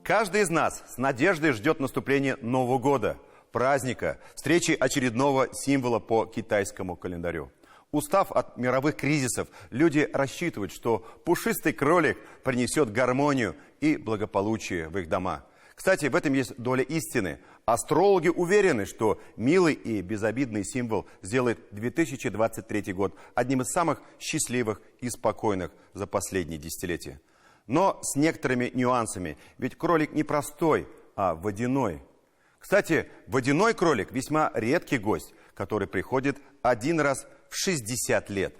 Каждый из нас с надеждой ждет наступления Нового года, праздника, встречи очередного символа по китайскому календарю. Устав от мировых кризисов, люди рассчитывают, что пушистый кролик принесет гармонию и благополучие в их дома. Кстати, в этом есть доля истины. Астрологи уверены, что милый и безобидный символ сделает 2023 год одним из самых счастливых и спокойных за последние десятилетия. Но с некоторыми нюансами, ведь кролик не простой, а водяной. Кстати, водяной кролик весьма редкий гость, который приходит один раз в 60 лет.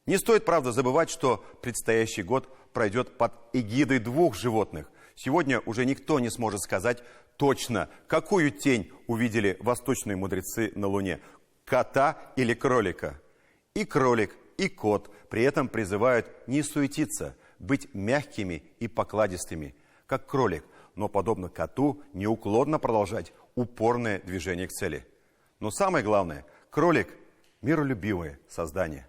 Не стоит, правда, забывать, что предстоящий год пройдет под эгидой двух животных. Сегодня уже никто не сможет сказать точно, какую тень увидели восточные мудрецы на Луне – кота или кролика. И кролик, и кот при этом призывают не суетиться, быть мягкими и покладистыми, как кролик, но, подобно коту, неуклонно продолжать упорное движение к цели. Но самое главное – кролик – миролюбивое создание.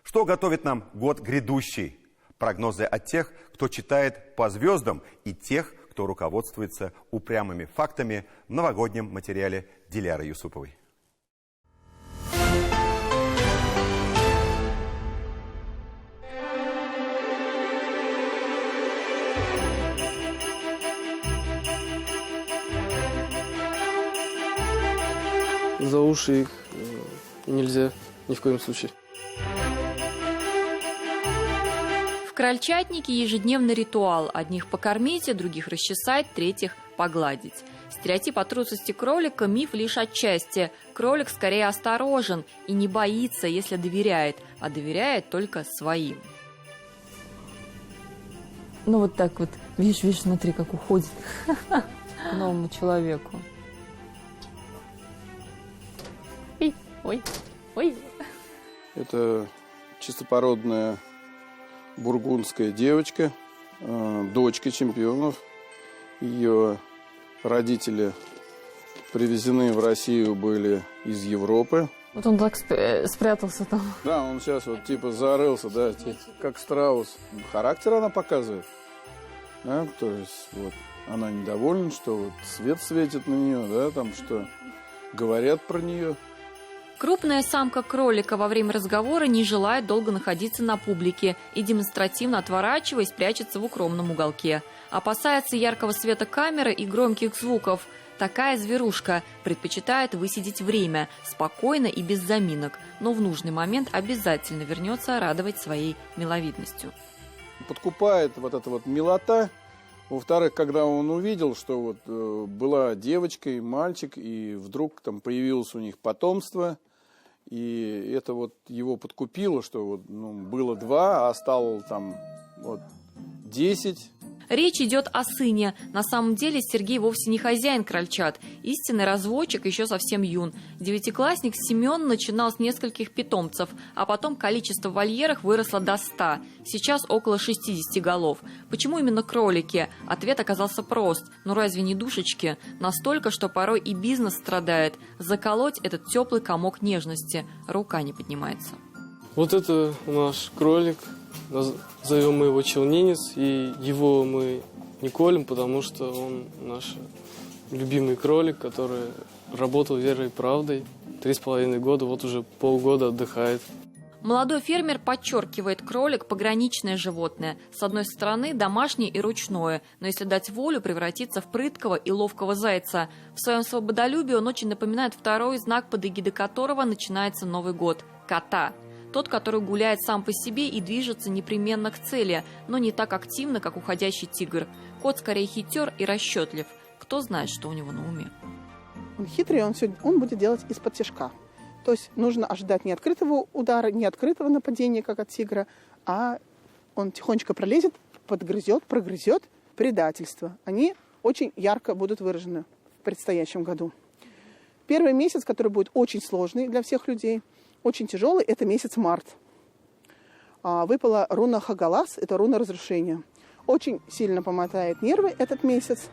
Что готовит нам год грядущий? Прогнозы от тех, кто читает по звездам, и тех, кто руководствуется упрямыми фактами в новогоднем материале Диляры Юсуповой. За уши их нельзя ни в коем случае. В крольчатнике ежедневный ритуал. Одних покормить, других расчесать, третьих погладить. Стереотип о трусости кролика – миф лишь отчасти. Кролик скорее осторожен и не боится, если доверяет, а доверяет только своим. Ну вот так вот, видишь, смотри, как уходит к новому человеку. Ой, ой. Это чистопородная бургундская девочка, дочка чемпионов. Ее родители привезены в Россию были из Европы. Вот он так спрятался там. Да, он сейчас вот типа зарылся, да, как страус. Характер она показывает. Да, то есть вот она недовольна, что вот свет светит на нее, да, там что говорят про нее. Крупная самка кролика во время разговора не желает долго находиться на публике и, демонстративно отворачиваясь, прячется в укромном уголке. Опасается яркого света камеры и громких звуков. Такая зверушка предпочитает высидеть время, спокойно и без заминок, но в нужный момент обязательно вернется радовать своей миловидностью. Подкупает вот эта вот милота. Во-вторых, когда он увидел, что вот была девочка и мальчик, и вдруг там появилось у них потомство, и это вот его подкупило, что вот, было 2, а стало там вот 10. Речь идет о сыне. На самом деле Сергей вовсе не хозяин крольчат. Истинный разводчик еще совсем юн. Девятиклассник Семен начинал с нескольких питомцев, а потом количество в вольерах выросло до 100. Сейчас около 60 голов. Почему именно кролики? Ответ оказался прост. Ну разве не душечки? Настолько, что порой и бизнес страдает. Заколоть этот теплый комок нежности. Рука не поднимается. Вот это наш кролик. Зовем мы его челнинец, и его мы не колем, потому что он наш любимый кролик, который работал верой и правдой 3,5 года, вот уже полгода отдыхает. Молодой фермер подчеркивает, кролик – пограничное животное. С одной стороны, домашнее и ручное, но если дать волю, превратится в прыткого и ловкого зайца. В своем свободолюбии он очень напоминает второй знак, под эгидой которого начинается Новый год – кота. Тот, который гуляет сам по себе и движется непременно к цели, но не так активно, как уходящий тигр. Кот скорее хитер и расчетлив. Кто знает, что у него на уме. Он хитрый, он будет делать из-под тишка. То есть нужно ожидать не открытого удара, не открытого нападения, как от тигра, а он тихонечко пролезет, подгрызет, прогрызет. Предательство. Они очень ярко будут выражены в предстоящем году. Первый месяц, который будет очень сложный для всех людей, очень тяжелый, это месяц март. Выпала руна Хагалас, это руна разрушения. Очень сильно помотает нервы этот месяц.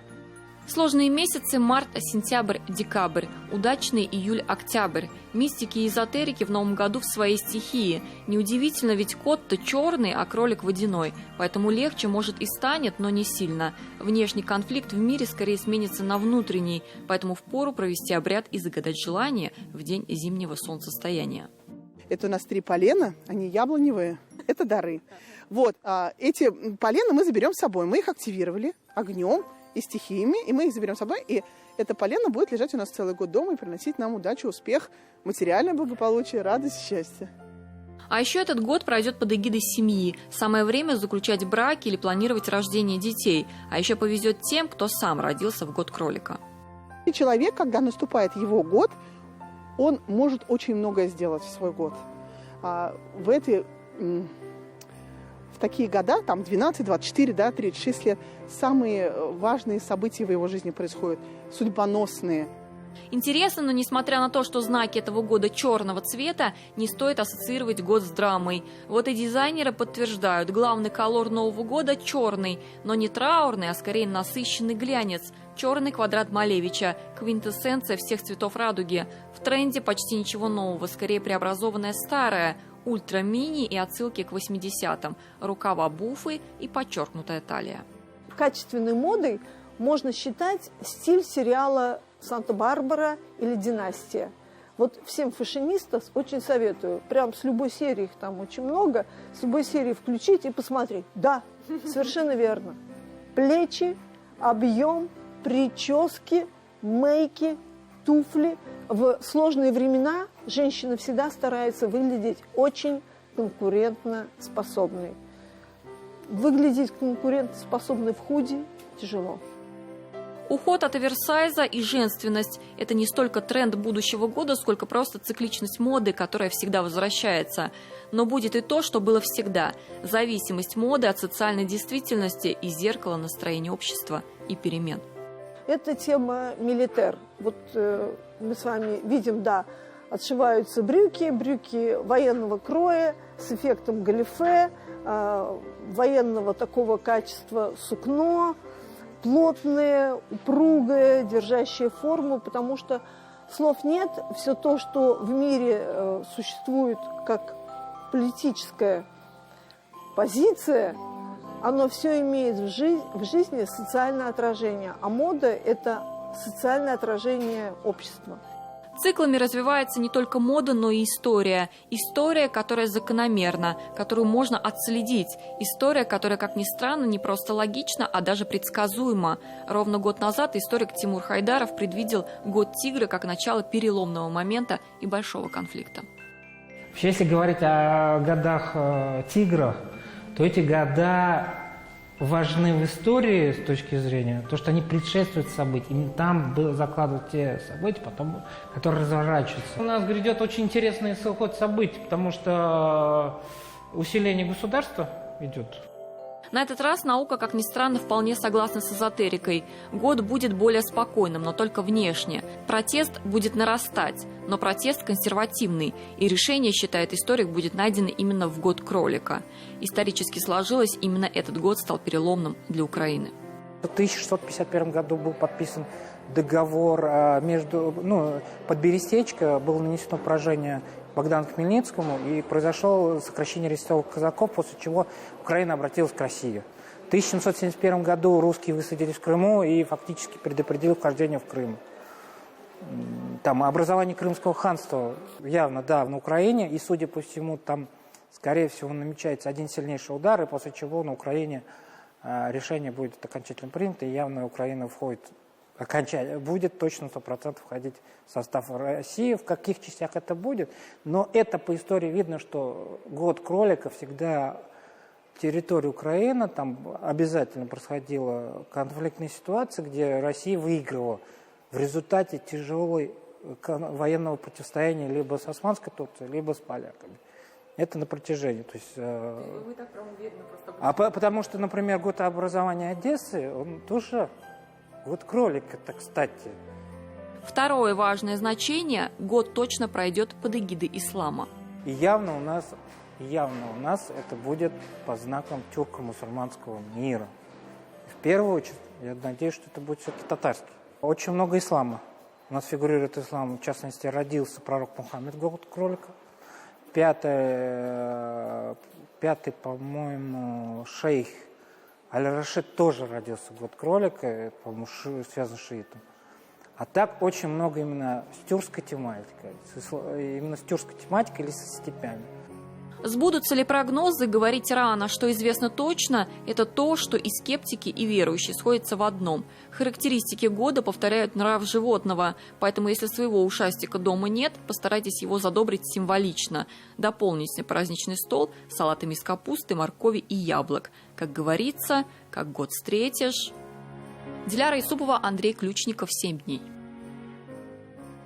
Сложные месяцы март, сентябрь, декабрь, удачный июль, октябрь. Мистики и эзотерики в новом году в своей стихии. Неудивительно, ведь кот-то черный, а кролик водяной. Поэтому легче, может, и станет, но не сильно. Внешний конфликт в мире скорее сменится на внутренний, поэтому впору провести обряд и загадать желание в день зимнего солнцестояния. Это у нас 3 полена, они яблоневые, это дары. Вот, эти полена мы заберем с собой, мы их активировали огнем и стихиями, и мы их заберем с собой, и это полено будет лежать у нас целый год дома и приносить нам удачу, успех, материальное благополучие, радость, счастье. А еще этот год пройдет под эгидой семьи. Самое время заключать браки или планировать рождение детей. А еще повезет тем, кто сам родился в год кролика. И человек, когда наступает его год, он может очень многое сделать в свой год. В такие года, там 12, 24, 36 лет, самые важные события в его жизни происходят, судьбоносные. Интересно, но несмотря на то, что знаки этого года черного цвета, не стоит ассоциировать год с драмой. Вот и дизайнеры подтверждают, главный колор Нового года черный, но не траурный, а скорее насыщенный глянец. Черный квадрат Малевича, квинтэссенция всех цветов радуги. В тренде почти ничего нового, скорее преобразованное старое. Ультра-мини и отсылки к 80-м, рукава буфы и подчеркнутая талия. Качественной модой можно считать стиль сериала «Санта-Барбара» или «Династия». Вот всем фэшинистам очень советую. Прям с любой серии, их там очень много, с любой серии включить и посмотреть. Да, совершенно верно. Плечи, объем, прически, мейки, туфли. В сложные времена женщина всегда старается выглядеть очень конкурентно способной. Выглядеть конкурентоспособной в худи тяжело. Уход от оверсайза и женственность – это не столько тренд будущего года, сколько просто цикличность моды, которая всегда возвращается. Но будет и то, что было всегда – зависимость моды от социальной действительности и зеркала настроения общества и перемен. Это тема милитер. Вот мы с вами видим, да, отшиваются брюки военного кроя с эффектом галифе, военного такого качества сукно, плотное, упругое, держащее форму, потому что слов нет. Все то, что в мире существует как политическая позиция, оно все имеет в жизни социальное отражение, а мода – это социальное отражение общества. Циклами развивается не только мода, но и история. История, которая закономерна, которую можно отследить. История, которая, как ни странно, не просто логична, а даже предсказуема. Ровно год назад историк Тимур Хайдаров предвидел год тигра как начало переломного момента и большого конфликта. Вообще, если говорить о годах тигра, то эти года важны в истории с точки зрения, то, что они предшествуют событиям. Там закладывают те события, потом, которые разворачиваются. У нас грядет очень интересный ход событий, потому что усиление государства идет. На этот раз наука, как ни странно, вполне согласна с эзотерикой. Год будет более спокойным, но только внешне. Протест будет нарастать, но протест консервативный. И решение, считает историк, будет найдено именно в год кролика. Исторически сложилось, именно этот год стал переломным для Украины. В 1651 году был подписан договор под Берестечко, было нанесено поражение Богдану Хмельницкому, и произошло сокращение рестовых казаков, после чего Украина обратилась к России. В 1771 году русские высадились в Крыму и фактически предопределили вхождение в Крым. Там образование Крымского ханства явно, да, на Украине, и, судя по всему, там, скорее всего, намечается один сильнейший удар, и после чего на Украине решение будет окончательно принято, и явно Украина входит будет точно 100% входить в состав России. В каких частях это будет? Но это по истории видно, что год кролика всегда территория Украины, там обязательно происходила конфликтная ситуация, где Россия выигрывала в результате тяжелого военного противостояния либо с Османской Турцией, либо с поляками. Это на протяжении. То есть, вы так прям уверены просто. Потому что, например, год образования Одессы, он тоже... Вот кролик-то, кстати. Второе важное значение – год точно пройдет под эгидой ислама. И явно у нас это будет по знакам тюрко-мусульманского мира. В первую очередь Я надеюсь, что это будет все-таки татарский. Очень много ислама. У нас фигурирует ислам, в частности, родился пророк Мухаммед, год кролика. Пятый, по-моему, шейх Аль-Рашид тоже родился год кролика, по-моему, связан с шиитом. А так очень много именно с тюркской тематикой, именно с тюркской тематикой или со степями. Сбудутся ли прогнозы, говорить рано. Что известно точно, это то, что и скептики, и верующие сходятся в одном. Характеристики года повторяют нрав животного, поэтому если своего ушастика дома нет, постарайтесь его задобрить символично. Дополните праздничный стол салатами из капусты, моркови и яблок. Как говорится, как год встретишь. Диляра Исупова, Андрей Ключников, 7 дней.